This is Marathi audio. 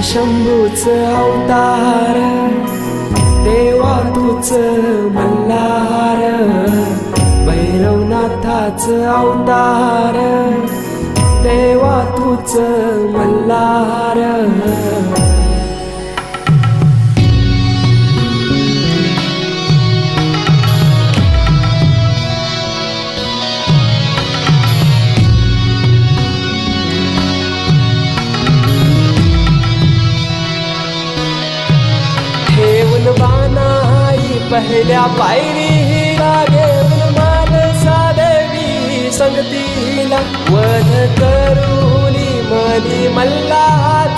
शंभूच अवतार, देवा तूच मल्हार, भैरवनाथाच अवतार, देवा तूच मल्हार. ठेवून बाणाई पहिल्या पायरीला, घेऊन माल साधवी संगतीला, वध करूनी मनी मल्ला